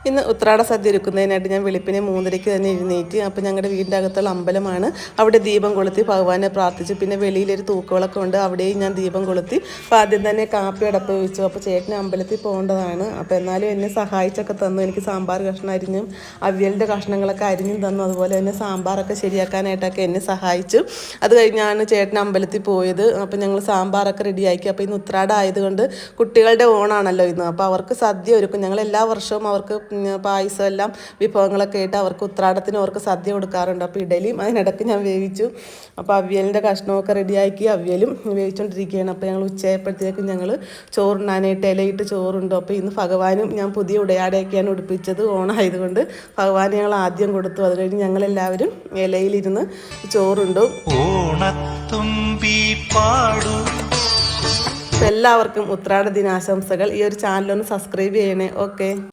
ഇന്ന് ഉത്രാട സദ്യ ഒരുക്കുന്നതിനായിട്ട് ഞാൻ വെളുപ്പിനെ 3:30 തന്നെ എഴുന്നേറ്റ്. അപ്പോൾ ഞങ്ങളുടെ വീടിൻ്റെ അകത്തുള്ള അമ്പലമാണ്, അവിടെ ദീപം കൊളുത്തി ഭഗവാനെ പ്രാർത്ഥിച്ചു. പിന്നെ വെളിയിലൊരു തൂക്കുവിളക്കം ഉണ്ട്, അവിടെയും ഞാൻ ദീപം കൊളുത്തി. അപ്പോൾ ആദ്യം തന്നെ കാപ്പി അടപ്പ് വെച്ചു. അപ്പോൾ ചേട്ടന് അമ്പലത്തിൽ പോകേണ്ടതാണ്. അപ്പോൾ എന്നാലും എന്നെ സഹായിച്ചൊക്കെ തന്നു. എനിക്ക് സാമ്പാർ കഷ്ണം അരിഞ്ഞും അവിയലിൻ്റെ കഷ്ണങ്ങളൊക്കെ അരിഞ്ഞും തന്നു. അതുപോലെ തന്നെ സാമ്പാറൊക്കെ ശരിയാക്കാനായിട്ടൊക്കെ എന്നെ സഹായിച്ചു. അത് കഴിഞ്ഞാണ് ചേട്ടൻ അമ്പലത്തിൽ പോയത്. അപ്പോൾ ഞങ്ങൾ സാമ്പാറൊക്കെ റെഡിയാക്കി. അപ്പോൾ ഇന്ന് ഉത്രാടം ആയതുകൊണ്ട് കുട്ടികളുടെ ഓണാണല്ലോ ഇന്ന്. അപ്പോൾ അവർക്ക് സദ്യ ഒരുക്കും. ഞങ്ങൾ എല്ലാ വർഷവും അവർക്ക് പായസം എല്ലാം വിഭവങ്ങളൊക്കെ ആയിട്ട് അവർക്ക് ഉത്രാടത്തിന് അവർക്ക് സദ്യ കൊടുക്കാറുണ്ട്. അപ്പോൾ ഇഡലിയും അതിനിടയ്ക്ക് ഞാൻ വേവിച്ചു. അപ്പോൾ അവിയലിൻ്റെ കഷ്ണമൊക്കെ റെഡിയാക്കി അവിയലും വേവിച്ചുകൊണ്ടിരിക്കുകയാണ്. അപ്പോൾ ഞങ്ങൾ ഉച്ചയായപ്പോഴത്തേക്കും ഞങ്ങൾ ചോറുണ്ണാനായിട്ട് ഇലയിട്ട് ചോറുണ്ടോ. അപ്പോൾ ഇന്ന് ഭഗവാനും ഞാൻ പുതിയ ഉടയാടയൊക്കെയാണ് ഉടുപ്പിച്ചത്, ഓണമായതുകൊണ്ട് ഭഗവാന് ഞങ്ങൾ ആദ്യം കൊടുത്തു. അത് കഴിഞ്ഞ് ഞങ്ങളെല്ലാവരും ഇലയിലിരുന്ന് ചോറുണ്ടു. എല്ലാവർക്കും ഉത്രാട ദിനാശംസകൾ. ഈ ഒരു ചാനലൊന്ന് സബ്സ്ക്രൈബ് ചെയ്യണേ. ഓക്കെ.